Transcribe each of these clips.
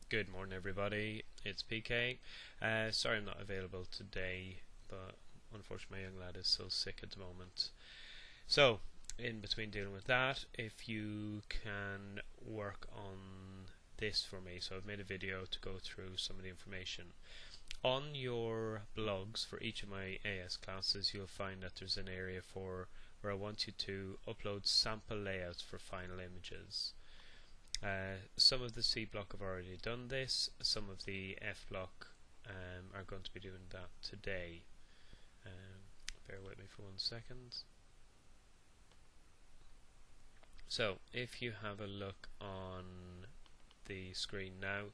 Good morning, everybody. It's PK. Sorry I'm not available today, but unfortunately my young lad is so sick at the moment. So, in between dealing with that, if you can work on this for me. So I've made a video to go through some of the information. On your blogs for each of my AS classes, you'll find that there's an area for where I want you to upload sample layouts for final images. Some of the C block have already done this, some of the F block are going to be doing that today. Bear with me for 1 second. So if you have a look on the screen now,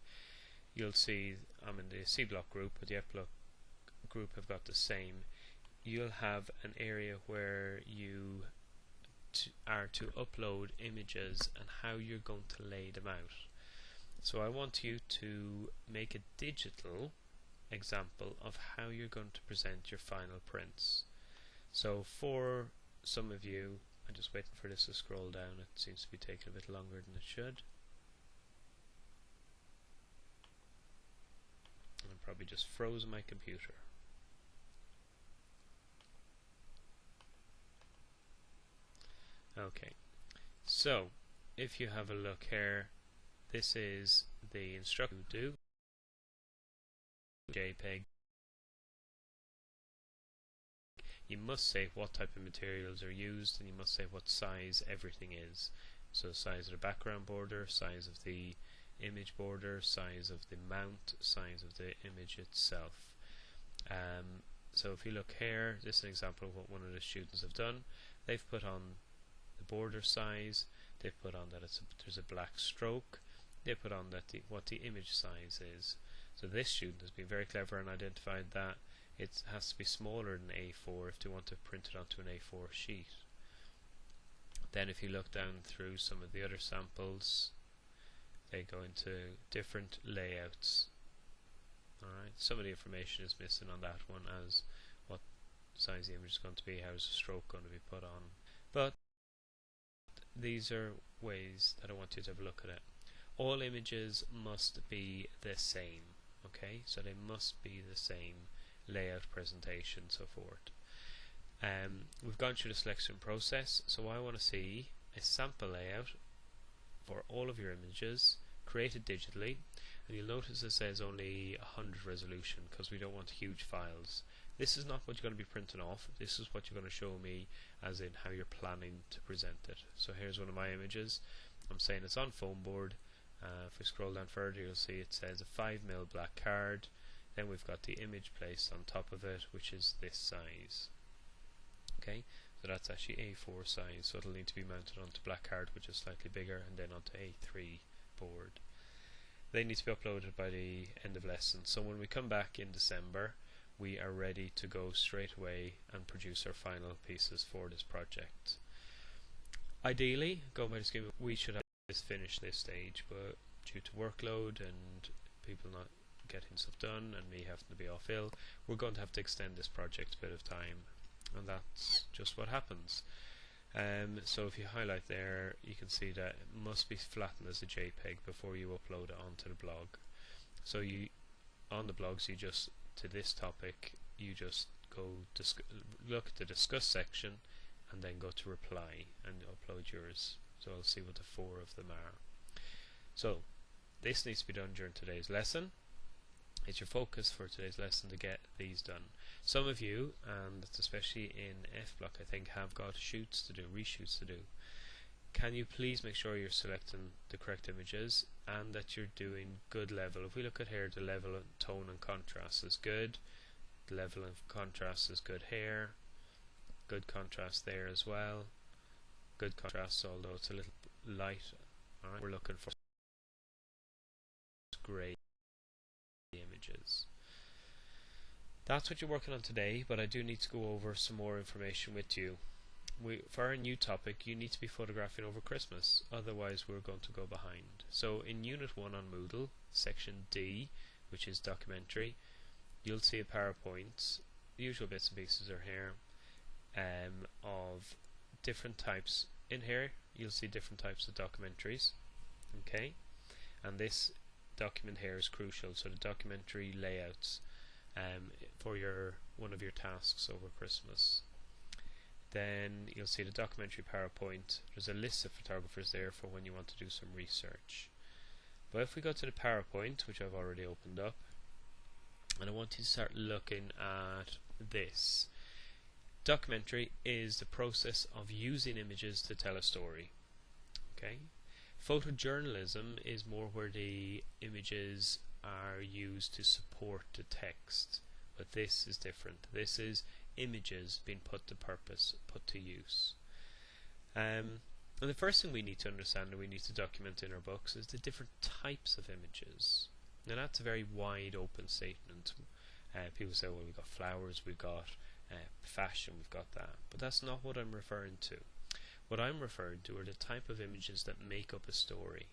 you'll see I'm in the C block group, but the F block group have got the same. You'll have an area where you are to upload images and how you're going to lay them out. So I want you to make a digital example of how you're going to present your final prints. So for some of you, I'm just waiting for this to scroll down, it seems to be taking a bit longer than it should. I'm probably just frozen my computer. Okay, so if you have a look here, this is the instruction to do JPEG. You must say what type of materials are used, and you must say what size everything is. So size of the background border, size of the image border, size of the mount, size of the image itself. So if you look here, this is an example of what one of the students have done. They've put on the border size, they've put on that there's a black stroke, they put on that what the image size is. So this student has been very clever and identified that it has to be smaller than A4 if they want to print it onto an A4 sheet. Then if you look down through some of the other samples, they go into different layouts. Alright, some of the information is missing on that one, as what size the image is going to be, how is the stroke going to be put on. But these are ways that I want you to have a look at it. All images must be the same, okay? So they must be the same layout, presentation, so forth. We've gone through the selection process, so I want to see a sample layout for all of your images created digitally, and you'll notice it says only 100 resolution because we don't want huge files. This is not what you're going to be printing off, this is what you're going to show me as in how you're planning to present it. So here's one of my images. I'm saying it's on foam board. If we scroll down further, you'll see it says a 5mm black card. Then we've got the image placed on top of it, which is this size. Okay, so that's actually A4 size, so it'll need to be mounted onto black card, which is slightly bigger, and then onto A3 board. They need to be uploaded by the end of lesson. So when we come back in December, we are ready to go straight away and produce our final pieces for this project. Ideally, going by the scheme, we should have this finished this stage, but due to workload and people not getting stuff done and me having to be off ill, we're going to have to extend this project a bit of time, and that's just what happens. So if you highlight there, you can see that it must be flattened as a JPEG before you upload it onto the blog. So you, on the blogs, you just, to this topic, you just go look at the discuss section and then go to reply and upload yours. So I'll see what the 4 of them are. So this needs to be done during today's lesson. It's your focus for today's lesson to get these done. Some of you, and especially in F block I think, have got shoots to do, reshoots to do. Can you please make sure you're selecting the correct images and that you're doing good level. If we look at here, the level of tone and contrast is good, the level of contrast is good here, good contrast there as well, good contrast although it's a little light. Alright, we're looking for grey images. That's what you're working on today, but I do need to go over some more information with you. For our new topic, you need to be photographing over Christmas, otherwise we're going to go behind. So in Unit 1 on Moodle, Section D, which is documentary, you'll see a PowerPoint, the usual bits and pieces are here, of different types. In here, you'll see different types of documentaries, okay? And this document here is crucial. So the documentary layouts for one of your tasks over Christmas. Then you'll see the documentary PowerPoint. There's a list of photographers there for when you want to do some research. But if we go to the PowerPoint, which I've already opened up, and I want you to start looking at this. Documentary is the process of using images to tell a story. Okay? Photojournalism is more where the images are used to support the text. But this is different. This is images being put to purpose, put to use. And the first thing we need to understand and we need to document in our books is the different types of images. Now that's a very wide open statement. People say, well, we've got flowers, we've got fashion, we've got that. But that's not what I'm referring to. What I'm referring to are the type of images that make up a story.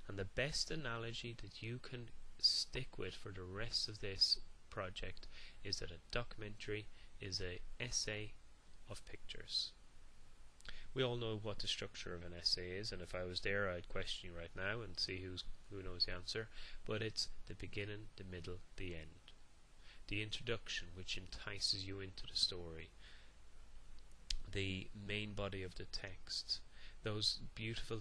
And the best analogy that you can stick with for the rest of this project is that a documentary is an essay of pictures. We all know what the structure of an essay is, and if I was there I'd question you right now and see who knows the answer, but it's the beginning, the middle, the end. The introduction, which entices you into the story. The main body of the text. Those beautiful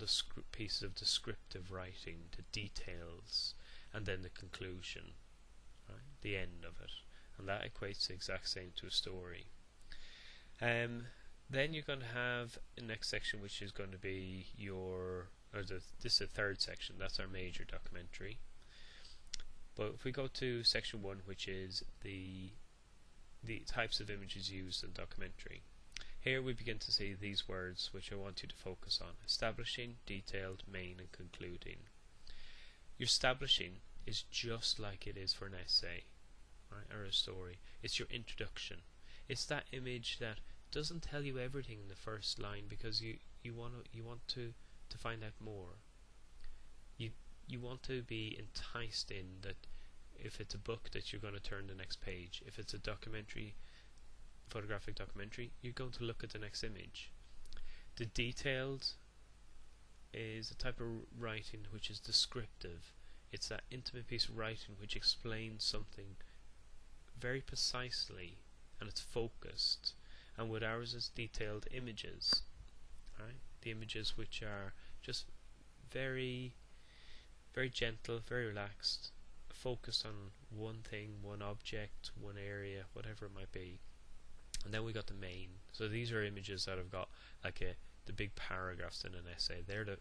pieces of descriptive writing, the details, and then the conclusion, right? The end of it. And that equates the exact same to a story. Then you're going to have the next section, which is going to be this is the third section, that's our major documentary. But if we go to section 1, which is the types of images used in documentary, here we begin to see these words which I want you to focus on: establishing, detailed, main, and concluding. Your establishing is just like it is for an essay, right, or a story. It's your introduction. It's that image that doesn't tell you everything in the first line because you want to find out more. You want to be enticed in that. If it's a book, that you're going to turn the next page. If it's a documentary, photographic documentary, you're going to look at the next image. The detailed is a type of writing which is descriptive. It's that intimate piece of writing which explains something very precisely, and it's focused. And with ours is detailed images, right? The images which are just very, very gentle, very relaxed, focused on one thing, one object, one area, whatever it might be. And then we got the main. So these are images that have got like the big paragraphs in an essay. They're the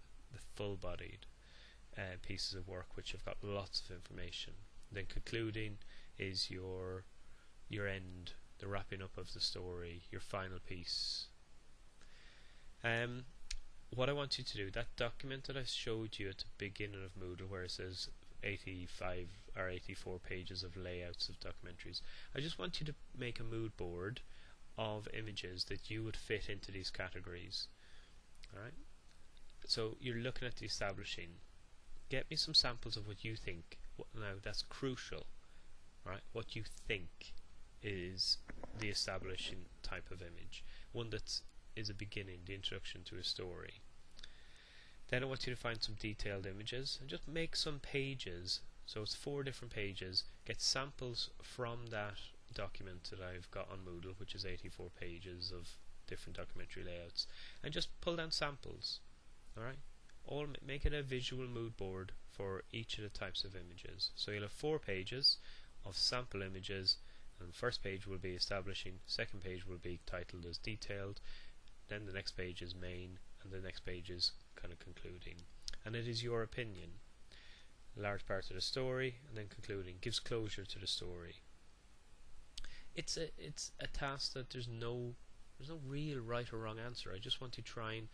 full-bodied pieces of work which have got lots of information. Then concluding is your end, the wrapping up of the story, your final piece. What I want you to do, that document that I showed you at the beginning of Moodle where it says 85 or 84 pages of layouts of documentaries, I just want you to make a mood board of images that you would fit into these categories. Alright? So you're looking at the establishing. Get me some samples of what you think. Now that's crucial. Right? What you think is the establishing type of image. One that is a beginning, the introduction to a story. Then I want you to find some detailed images and just make some pages. So it's 4 different pages. Get samples from that document that I've got on Moodle, which is 84 pages of different documentary layouts, and just pull down samples. Alright? Make it a visual mood board for each of the types of images. So you'll have 4 pages of sample images, and the first page will be establishing, second page will be titled as detailed, then the next page is main, and the next page is kind of concluding. And it is your opinion. A large part of the story, and then concluding gives closure to the story. It's a task that there's no real right or wrong answer. I just want you trying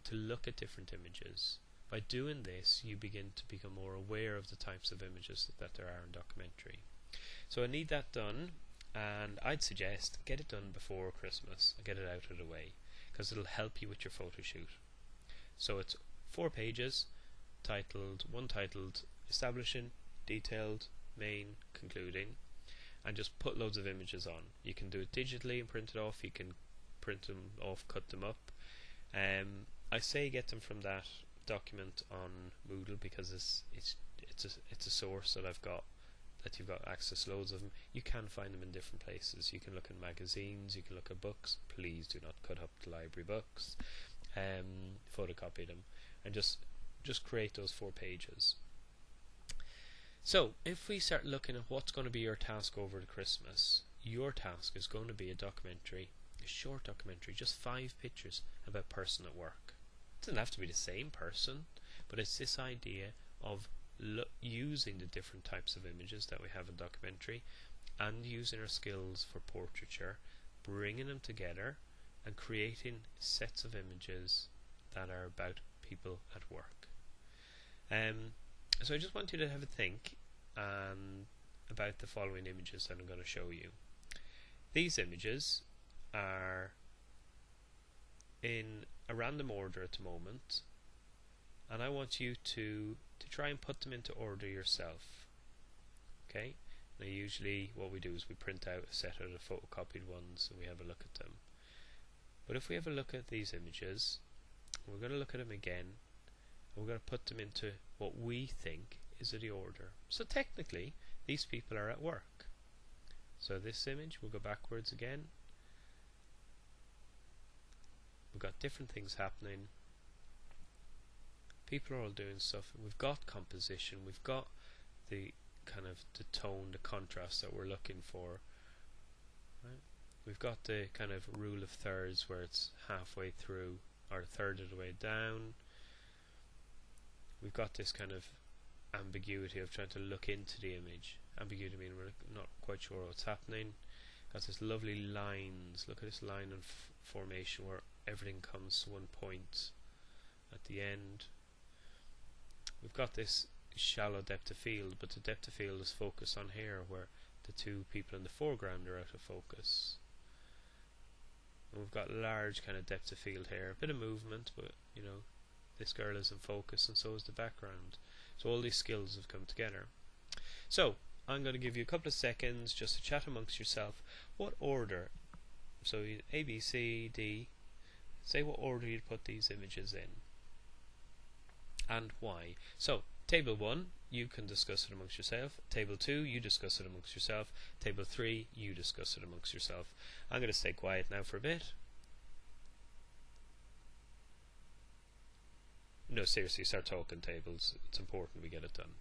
to look at different images. By doing this, you begin to become more aware of the types of images that there are in documentary. So I need that done, and I'd suggest get it done before Christmas and get it out of the way, because it'll help you with your photo shoot. So it's 4 pages, one titled establishing, detailed, main, concluding, and just put loads of images on. You can do it digitally and print it off. You can print them off, cut them up. I say get them from that document on Moodle because it's it's a source that I've got, that you've got access to loads of them. You can find them in different places. You can look in magazines, you can look at books. Please do not cut up the library books. Photocopy them and just create those 4 pages. So if we start looking at what's going to be your task over the Christmas, your task is going to be a documentary, a short documentary, just 5 pictures of a person at work. It doesn't have to be the same person, but it's this idea of using the different types of images that we have in documentary and using our skills for portraiture, bringing them together and creating sets of images that are about people at work. So I just want you to have a think about the following images that I'm going to show you. These images are in a random order at the moment, and I want you to try and put them into order yourself. Okay? Now usually what we do is we print out a set of the photocopied ones and we have a look at them. But if we have a look at these images, we're going to look at them again, and we're going to put them into what we think is the order. So technically these people are at work. So this image, we'll go backwards again. We've got different things happening. People are all doing stuff. We've got composition. We've got the kind of the tone, the contrast that we're looking for. Right? We've got the kind of rule of thirds where it's halfway through or a third of the way down. We've got this kind of ambiguity of trying to look into the image. Ambiguity meaning we're not quite sure what's happening. Got this lovely lines. Look at this line and formation where everything comes to one point at the end. We've got this shallow depth of field, but the depth of field is focused on here where the 2 people in the foreground are out of focus. And we've got large kind of depth of field here, a bit of movement, but you know, this girl is in focus and so is the background. So all these skills have come together. So I'm going to give you a couple of seconds just to chat amongst yourself. What order? So A, B, C, D. Say what order you'd put these images in and why. So table 1, you can discuss it amongst yourself. Table 2, you discuss it amongst yourself. Table 3, you discuss it amongst yourself. I'm going to stay quiet now for a bit. No, seriously, start talking, tables. It's important we get it done.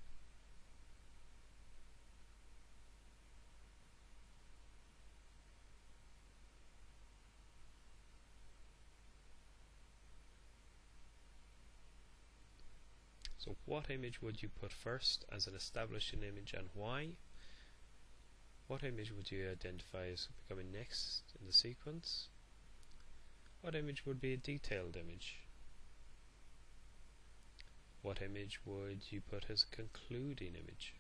So what image would you put first as an establishing image and why? What image would you identify as becoming next in the sequence? What image would be a detailed image? What image would you put as a concluding image?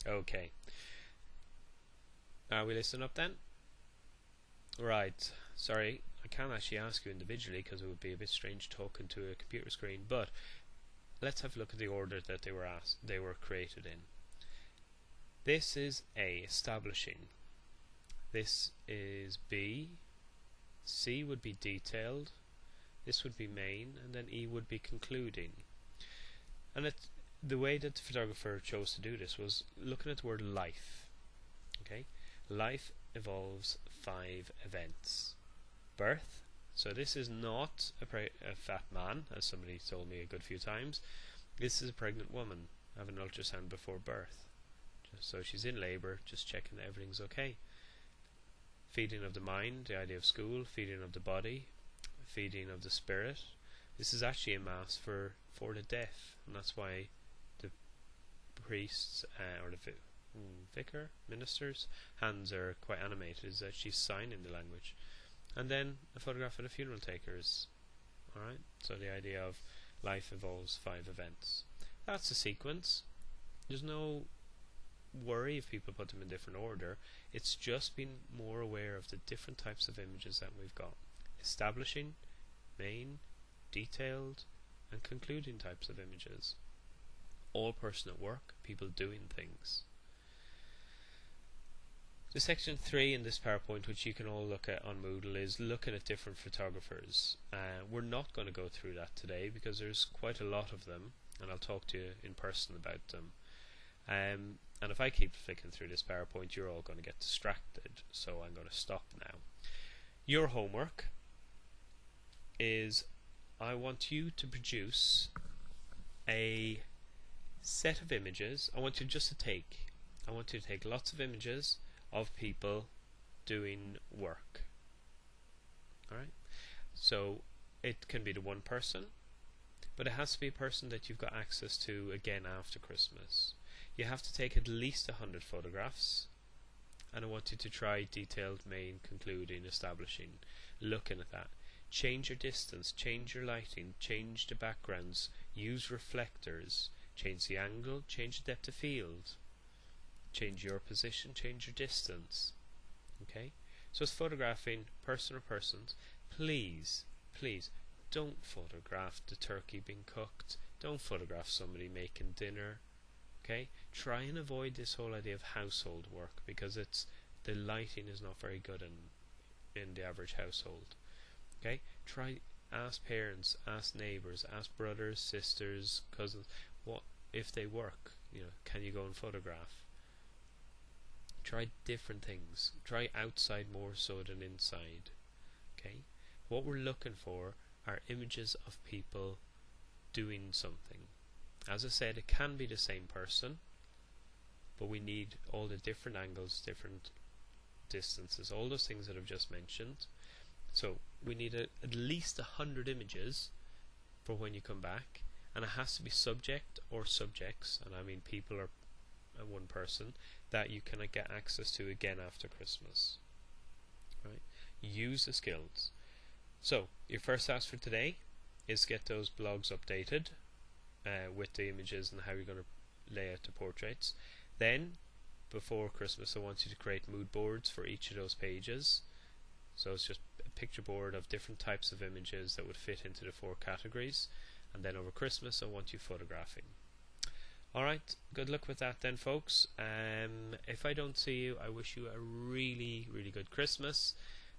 Okay. Are we listening up then? Right. Sorry, I can't actually ask you individually because it would be a bit strange talking to a computer screen, but let's have a look at the order that they were created in. This is A, establishing. This is B. C would be detailed. This would be main, and then E would be concluding. And the way that the photographer chose to do this was looking at the word life. Okay, life involves 5 events. Birth, so this is not a fat man, as somebody told me a good few times. This is a pregnant woman having an ultrasound before birth. So she's in labour, just checking that everything's okay. Feeding of the mind, the idea of school. Feeding of the body, feeding of the spirit. This is actually a mass for the deaf, and that's why the priests or the vicar, ministers' hands are quite animated, is that she's signing the language. And then a photograph of the funeral takers. Alright, so the idea of life involves 5 events. That's a sequence. There's no worry if people put them in different order. It's just being more aware of the different types of images that we've got. Establishing, main, detailed and concluding types of images. All person at work, people doing things. The section 3 in this PowerPoint, which you can all look at on Moodle, is looking at different photographers. We're not going to go through that today because there's quite a lot of them, and I'll talk to you in person about them. And if I keep flicking through this PowerPoint, you're all going to get distracted, so I'm going to stop now. Your homework is, I want you to produce a set of images. I want you to take lots of images of people doing work. Alright, so it can be the one person, but it has to be a person that you've got access to again after Christmas. You have to take at least 100 photographs, and I want you to try detailed, main, concluding, establishing, looking at that. Change your distance, change your lighting, change the backgrounds, use reflectors, change the angle, change the depth of field, change your position, change your distance. Okay, so it's photographing person or persons. Please don't photograph the turkey being cooked, don't photograph somebody making dinner. Okay, try and avoid this whole idea of household work, because the lighting is not very good in the average household. Okay, ask parents, ask neighbours, ask brothers, sisters, cousins, what if they work, can you go and photograph? Try different things. Try outside more so than inside. Okay, what we're looking for are images of people doing something. As I said, it can be the same person, but we need all the different angles, different distances, all those things that I've just mentioned. So we need at least 100 images for when you come back, and it has to be subject or subjects, and I mean people or one person, that you can get access to again after Christmas. Right? Use the skills. So your first task for today is get those blogs updated with the images and how you're going to lay out the portraits. Then before Christmas I want you to create mood boards for each of those pages. So it's just a picture board of different types of images that would fit into the 4 categories, and then over Christmas I want you photographing. Alright, good luck with that then, folks. If I don't see you, I wish you a really good Christmas.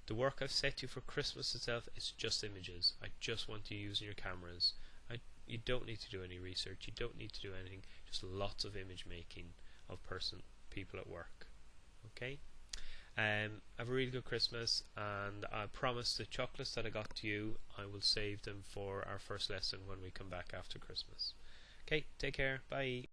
The work I've set you for Christmas itself is just images. I just want you using your cameras. You don't need to do any research, you don't need to do anything, just lots of image making of people at work. Okay? Have a really good Christmas, and I promise the chocolates that I got to you, I will save them for our first lesson when we come back after Christmas. Okay, take care, bye.